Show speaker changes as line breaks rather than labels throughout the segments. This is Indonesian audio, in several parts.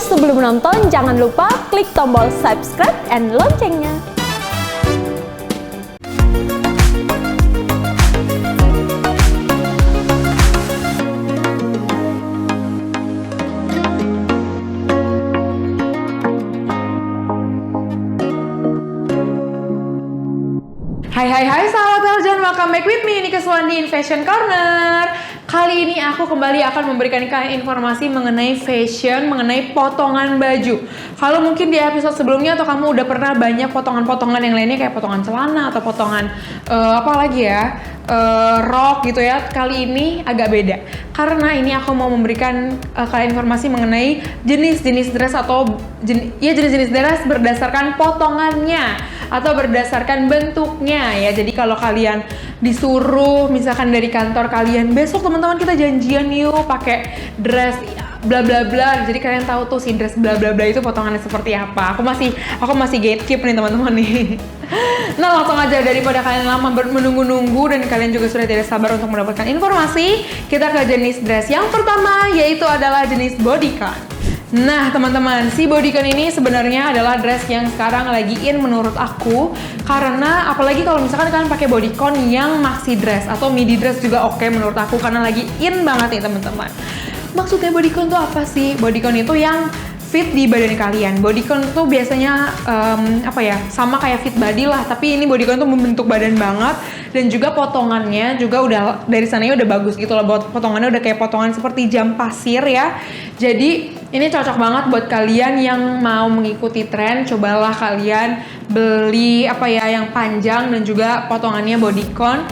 sebelum menonton, jangan lupa klik tombol subscribe and loncengnya.
Hai sahabat Eljan, welcome back with me, Nika Suwandi in Fashion Corner. Kali ini aku kembali akan memberikan kalian informasi mengenai fashion, mengenai potongan baju. Kalau mungkin di episode sebelumnya atau kamu udah pernah banyak potongan-potongan yang lainnya kayak potongan celana atau potongan rok gitu ya. Kali ini agak beda karena ini aku mau memberikan kalian informasi mengenai jenis-jenis dress atau jenis-jenis dress berdasarkan potongannya atau berdasarkan bentuknya ya. Jadi kalau kalian disuruh misalkan dari kantor kalian, besok teman-teman kita janjian yuk pakai dress bla bla bla. Jadi kalian tahu tuh si dress bla bla bla itu potongannya seperti apa. Aku masih gatekeep nih teman-teman nih. Nah, langsung aja daripada kalian lama menunggu-nunggu dan kalian juga sudah tidak sabar untuk mendapatkan informasi, kita ke jenis dress yang pertama, yaitu adalah jenis bodycon. Nah teman-teman, si bodycon ini sebenarnya adalah dress yang sekarang lagi in menurut aku. Karena apalagi kalau misalkan kalian pakai bodycon yang maxi dress atau midi dress juga oke menurut aku, karena lagi in banget nih teman-teman. Maksudnya bodycon tuh apa sih? Bodycon itu yang fit di badan kalian. Bodycon tuh biasanya sama kayak fit body lah, tapi ini bodycon tuh membentuk badan banget dan juga potongannya juga udah dari sananya udah bagus gitu loh. Potongannya udah kayak potongan seperti jam pasir ya. Jadi ini cocok banget buat kalian yang mau mengikuti tren. Cobalah kalian beli yang panjang dan juga potongannya bodycon.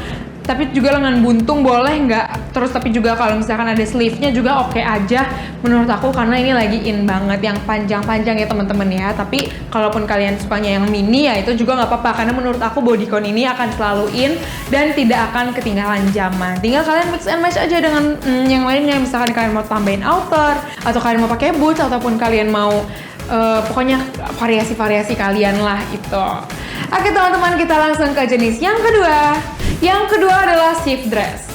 Tapi juga lengan buntung boleh nggak? Terus tapi juga kalau misalkan ada sleeve-nya juga oke aja menurut aku, karena ini lagi in banget yang panjang-panjang ya teman-teman ya. Tapi kalaupun kalian sukanya yang mini ya itu juga nggak apa-apa, karena menurut aku bodycon ini akan selalu in dan tidak akan ketinggalan zaman. Tinggal kalian mix and match aja dengan yang lainnya. Misalkan kalian mau tambahin outer atau kalian mau pakai boots ataupun kalian mau pokoknya variasi-variasi kalian lah itu. Oke teman-teman, kita langsung ke jenis yang kedua. Yang kedua adalah shift dress.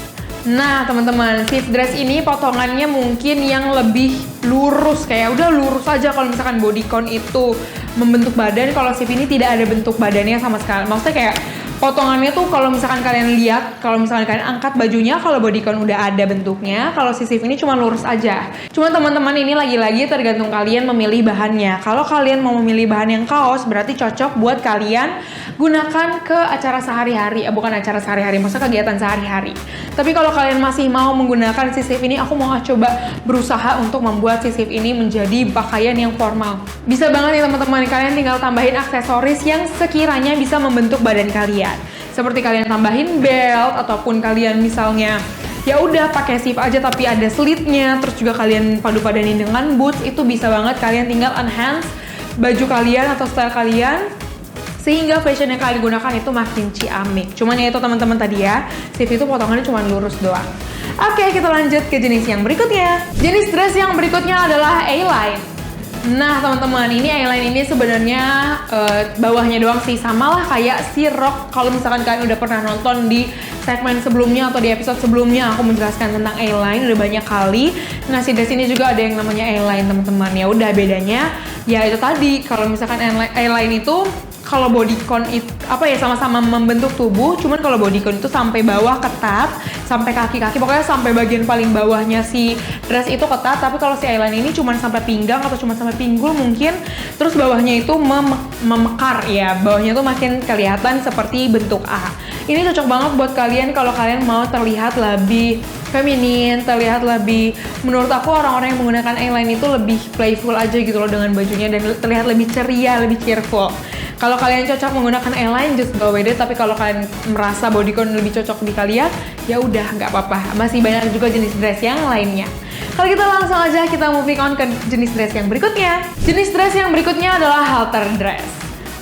Nah teman-teman, shift dress ini potongannya mungkin yang lebih lurus, kayak udah lurus aja. Kalau misalkan bodycon itu membentuk badan, kalau shift ini tidak ada bentuk badannya sama sekali. Maksudnya kayak potongannya tuh kalau misalkan kalian lihat, kalau misalkan kalian angkat bajunya, kalau bodycon udah ada bentuknya. Kalau si shift ini cuma lurus aja. Cuma teman-teman ini lagi-lagi tergantung kalian memilih bahannya. Kalau kalian mau memilih bahan yang kaos, berarti cocok buat kalian gunakan ke acara sehari-hari. Bukan acara sehari-hari, maksudnya kegiatan sehari-hari. Tapi kalau kalian masih mau menggunakan si shift ini, aku mau coba berusaha untuk membuat si shift ini menjadi pakaian yang formal. Bisa banget nih teman-teman, kalian tinggal tambahin aksesoris yang sekiranya bisa membentuk badan kalian. Seperti kalian tambahin belt ataupun kalian misalnya ya udah pakai zip aja tapi ada slitnya, terus juga kalian padu-padanin dengan boots, itu bisa banget. Kalian tinggal enhance baju kalian atau style kalian sehingga fashion yang kalian gunakan itu makin ciamik. Cuman ya itu teman-teman tadi ya, zip itu potongannya cuma lurus doang. Oke, kita lanjut ke jenis yang berikutnya. Jenis dress yang berikutnya adalah A-line. Nah teman-teman, ini A-line ini sebenarnya bawahnya doang sih, sama lah kayak si rok. Kalau misalkan kalian udah pernah nonton di segmen sebelumnya atau di episode sebelumnya, aku menjelaskan tentang A-line udah banyak kali. Nah si dress ini juga ada yang namanya A-line teman-teman. Ya udah, bedanya ya itu tadi, kalau misalkan A-line itu kalau bodycon itu sama-sama membentuk tubuh, cuman kalau bodycon itu sampai bawah ketat, sampai kaki-kaki, pokoknya sampai bagian paling bawahnya si dress itu ketat. Tapi kalau si A-line ini cuman sampai pinggang atau cuma sampai pinggul mungkin, terus bawahnya itu memekar ya, bawahnya tuh makin kelihatan seperti bentuk A. Ini cocok banget buat kalian kalau kalian mau terlihat lebih feminin, terlihat lebih, menurut aku orang-orang yang menggunakan A-line itu lebih playful aja gitu loh dengan bajunya, dan terlihat lebih ceria, lebih cheerful. Kalau kalian cocok menggunakan A-line, just go with it. Tapi kalau kalian merasa bodycon lebih cocok di kalian, ya udah nggak apa-apa. Masih banyak juga jenis dress yang lainnya. Kalau gitu langsung aja kita moving on ke jenis dress yang berikutnya. Jenis dress yang berikutnya adalah halter dress.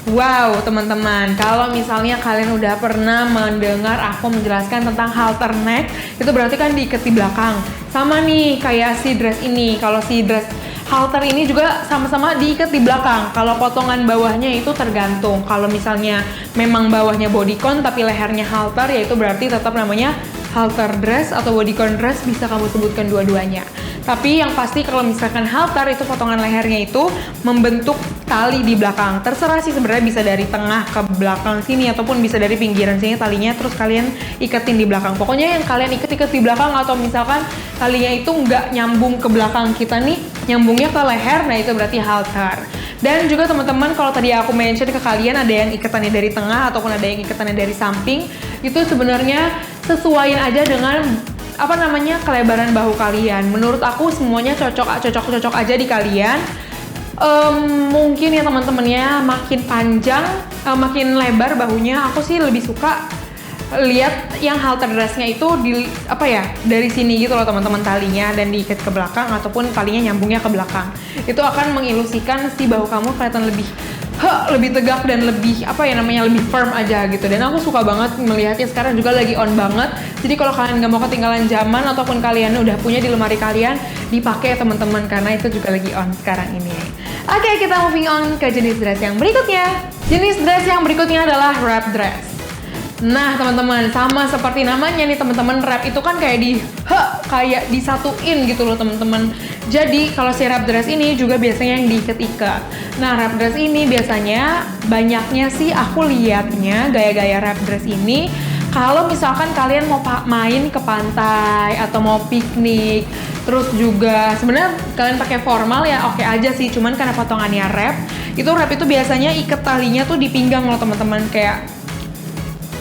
Wow teman-teman, kalau misalnya kalian udah pernah mendengar aku menjelaskan tentang halter neck, itu berarti kan diikat di belakang. Sama nih kayak si dress ini. Kalau si dress halter ini juga sama-sama diikat di belakang. Kalau potongan bawahnya itu tergantung. Kalau misalnya memang bawahnya bodycon tapi lehernya halter, ya itu berarti tetap namanya halter dress atau bodycon dress, bisa kamu sebutkan dua-duanya. Tapi yang pasti kalau misalkan halter itu potongan lehernya itu membentuk tali di belakang. Terserah sih sebenarnya, bisa dari tengah ke belakang sini ataupun bisa dari pinggiran sini talinya, terus kalian iketin di belakang. Pokoknya yang kalian iket di belakang, atau misalkan talinya itu nggak nyambung ke belakang kita nih, nyambungnya ke leher, nah itu berarti halter. Dan juga teman-teman, kalau tadi aku mention ke kalian ada yang iketannya dari tengah ataupun ada yang iketannya dari samping, itu sebenarnya sesuaiin aja dengan kelebaran bahu kalian. Menurut aku semuanya cocok aja di kalian. Mungkin ya teman-temannya makin panjang, makin lebar bahunya, aku sih lebih suka lihat yang halter dressnya itu dari sini gitu loh teman-teman, talinya dan diikat ke belakang ataupun talinya nyambungnya ke belakang. Itu akan mengilusikan si bahu kamu kelihatan lebih tegak dan lebih lebih firm aja gitu. Dan aku suka banget melihatnya, sekarang juga lagi on banget. Jadi kalau kalian nggak mau ketinggalan zaman ataupun kalian udah punya di lemari kalian, dipakai ya teman-teman, karena itu juga lagi on sekarang ini. Oke, kita moving on ke jenis dress yang berikutnya. Jenis dress yang berikutnya adalah wrap dress. Nah teman-teman, sama seperti namanya nih teman-teman, wrap itu kan kayak disatuin gitu loh teman-teman. Jadi kalau si wrap dress ini juga biasanya yang diikat-ikat. Nah wrap dress ini biasanya banyaknya sih aku liatnya gaya-gaya wrap dress ini kalau misalkan kalian mau main ke pantai atau mau piknik, terus juga sebenarnya kalian pakai formal ya oke aja sih, cuman karena potongannya wrap itu biasanya ikat talinya tuh di pinggang loh teman-teman, kayak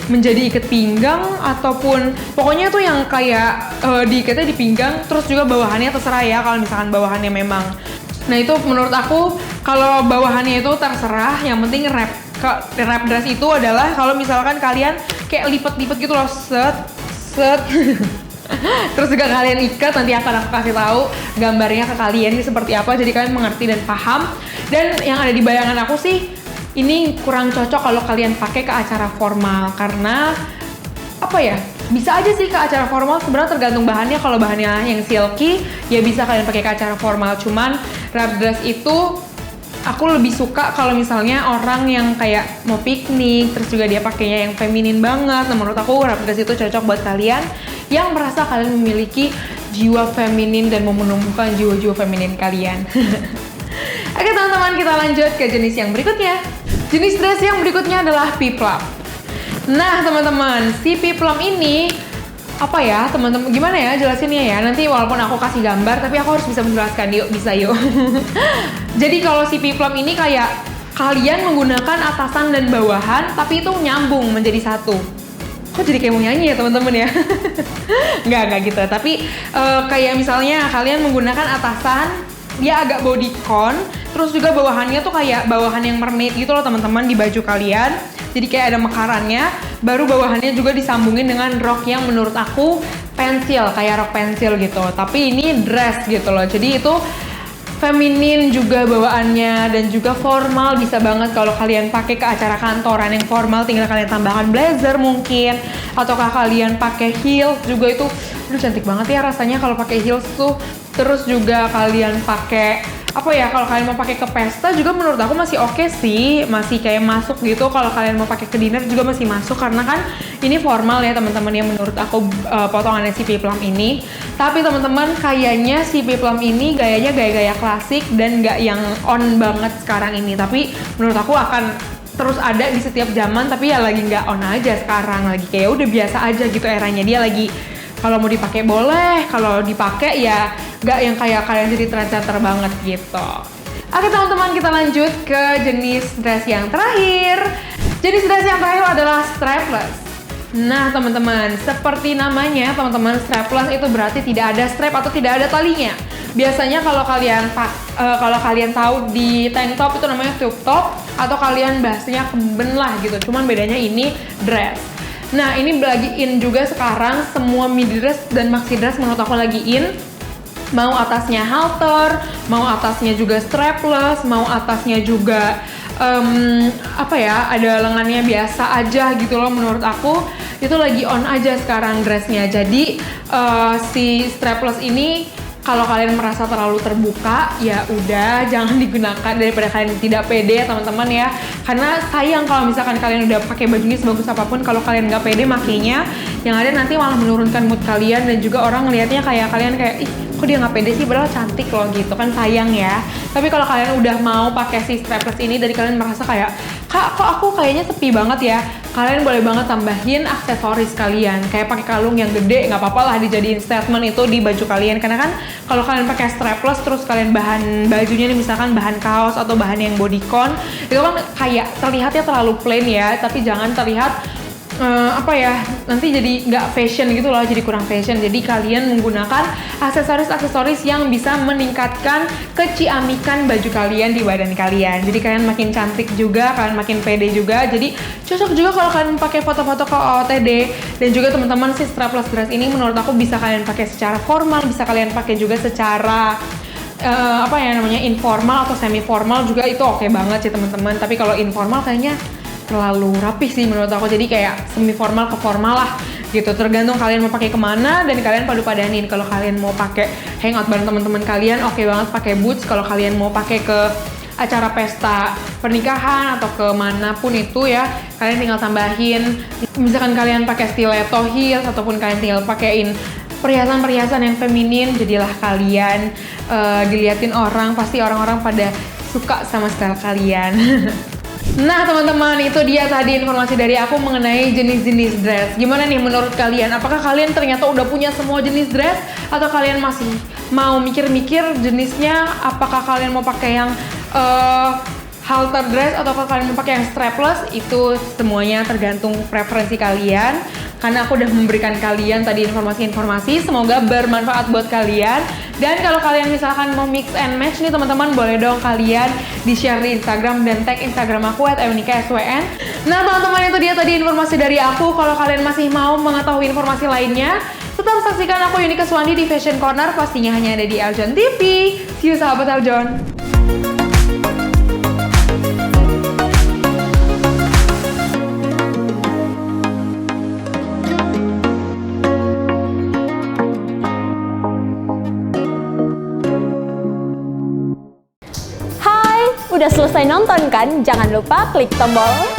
menjadi ikat pinggang ataupun pokoknya tuh yang kayak diikatnya di pinggang, terus juga bawahannya terserah ya kalau misalkan bawahannya memang. Nah itu menurut aku kalau bawahannya itu terserah, yang penting wrap dress itu adalah kalau misalkan kalian kayak lipet-lipet gitu loh, set terus juga kalian ikat, nanti akan aku kasih tahu gambarnya ke kalian ini seperti apa, jadi kalian mengerti dan paham. Dan yang ada di bayangan aku sih ini kurang cocok kalau kalian pakai ke acara formal, karena bisa aja sih ke acara formal, sebenarnya tergantung bahannya. Kalau bahannya yang silky ya bisa kalian pakai ke acara formal, cuman wrap dress itu aku lebih suka kalau misalnya orang yang kayak mau piknik terus juga dia pakainya yang feminin banget. Nah menurut aku wrap dress itu cocok buat kalian yang merasa kalian memiliki jiwa feminin dan mau menumbuhkan jiwa-jiwa feminin kalian. Oke teman-teman, kita lanjut ke jenis yang berikutnya. Jenis dress yang berikutnya adalah peplum. Nah teman-teman, si peplum ini teman-teman, gimana ya jelasinnya ya? Nanti walaupun aku kasih gambar, tapi aku harus bisa menjelaskan. Yuk, bisa yuk. Jadi kalau si peplum ini kayak kalian menggunakan atasan dan bawahan, tapi itu nyambung menjadi satu. Kok jadi kayak mau nyanyi ya teman-teman ya? Nggak gitu. Tapi kayak misalnya kalian menggunakan atasan, dia agak bodycon, terus juga bawahannya tuh kayak bawahan yang mermaid gitu loh teman-teman di baju kalian. Jadi kayak ada mekarannya, baru bawahannya juga disambungin dengan rok yang menurut aku pensil, kayak rok pensil gitu. Tapi ini dress gitu loh, jadi itu feminin juga bawaannya dan juga formal, bisa banget kalau kalian pakai ke acara kantoran yang formal, tinggal kalian tambahkan blazer mungkin, ataukah kalian pakai heels juga itu, aduh cantik banget ya rasanya kalau pakai heels tuh. Terus juga kalian pakai kalau kalian mau pakai ke pesta juga menurut aku masih oke sih, masih kayak masuk gitu. Kalau kalian mau pakai ke dinner juga masih masuk, karena kan ini formal ya teman-teman ya menurut aku potongannya si peplum ini. Tapi teman-teman, kayaknya si peplum ini gayanya gaya-gaya klasik dan nggak yang on banget sekarang ini. Tapi menurut aku akan terus ada di setiap zaman, tapi ya lagi nggak on aja sekarang, lagi kayak udah biasa aja gitu eranya. Dia lagi kalau mau dipakai boleh, kalau dipakai ya nggak yang kayak kalian jadi trendsetter banget gitu. Oke teman-teman, kita lanjut ke jenis dress yang terakhir. Jenis dress yang terakhir adalah strapless. Nah teman-teman, seperti namanya teman-teman, strapless itu berarti tidak ada strap atau tidak ada talinya. Biasanya kalau kalian tahu di tank top itu namanya tube top, atau kalian bahasanya kemben lah gitu. Cuman bedanya ini dress. Nah ini lagi in juga sekarang, semua midi dress dan maxi dress menurut aku lagi in. Mau atasnya halter, mau atasnya juga strapless, mau atasnya juga ada lengannya biasa aja gitu loh. Menurut aku itu lagi on aja sekarang dressnya. Jadi si strapless ini kalau kalian merasa terlalu terbuka, ya udah jangan digunakan, daripada kalian tidak pede teman-teman ya. Karena sayang kalau misalkan kalian udah pakai bajunya sebagus apapun, kalau kalian nggak pede makainya, yang ada nanti malah menurunkan mood kalian dan juga orang ngelihatnya kayak kalian kayak ih kok dia nggak pede sih, padahal cantik loh gitu kan, sayang ya. Tapi kalau kalian udah mau pakai si strapless ini dan kalian merasa kayak, kak kok aku kayaknya sepi banget ya, kalian boleh banget tambahin aksesoris kalian, kayak pakai kalung yang gede, nggak apa-apa lah dijadiin statement itu di baju kalian. Karena kan kalau kalian pakai strapless terus kalian bahan bajunya nih misalkan bahan kaos atau bahan yang bodycon, itu kan kayak terlihatnya terlalu plain ya, tapi jangan terlihat apa ya, nanti jadi nggak fashion gitu loh, jadi kurang fashion. Jadi kalian menggunakan aksesoris-aksesoris yang bisa meningkatkan keciamikan baju kalian di badan kalian. Jadi kalian makin cantik juga, kalian makin pede juga. Jadi cocok juga kalau kalian pakai foto-foto ke OOTD. Dan juga teman-teman, si strapless dress ini menurut aku bisa kalian pakai secara formal, bisa kalian pakai juga secara apa ya namanya, informal atau semi formal juga, itu oke banget sih teman-teman. Tapi kalau informal kayaknya terlalu rapih sih menurut aku, jadi kayak semi formal ke formal lah gitu, tergantung kalian mau pakai kemana dan kalian padu-padanin. Kalau kalian mau pakai hangout bareng teman-teman kalian, oke banget pakai boots. Kalau kalian mau pakai ke acara pesta pernikahan atau ke manapun itu ya, kalian tinggal tambahin, misalkan kalian pakai stiletto heels ataupun kalian tinggal pakein perhiasan-perhiasan yang feminin, jadilah kalian diliatin orang, pasti orang-orang pada suka sama style kalian. Nah teman-teman, itu dia tadi informasi dari aku mengenai jenis-jenis dress. Gimana nih menurut kalian? Apakah kalian ternyata udah punya semua jenis dress? Atau kalian masih mau mikir-mikir jenisnya? Apakah kalian mau pakai yang halter dress atau kalian mau pakai yang strapless? Itu semuanya tergantung preferensi kalian. Karena aku udah memberikan kalian tadi informasi-informasi, semoga bermanfaat buat kalian. Dan kalau kalian misalkan mau mix and match nih teman-teman, boleh dong kalian di-share di Instagram dan tag Instagram aku @eunika_swn. Nah teman-teman, itu dia tadi informasi dari aku. Kalau kalian masih mau mengetahui informasi lainnya, tetap saksikan aku Eunika Swandi di Fashion Corner, pastinya hanya ada di Eljon TV. See you sahabat Eljon.
Udah selesai nonton kan? Jangan lupa klik tombol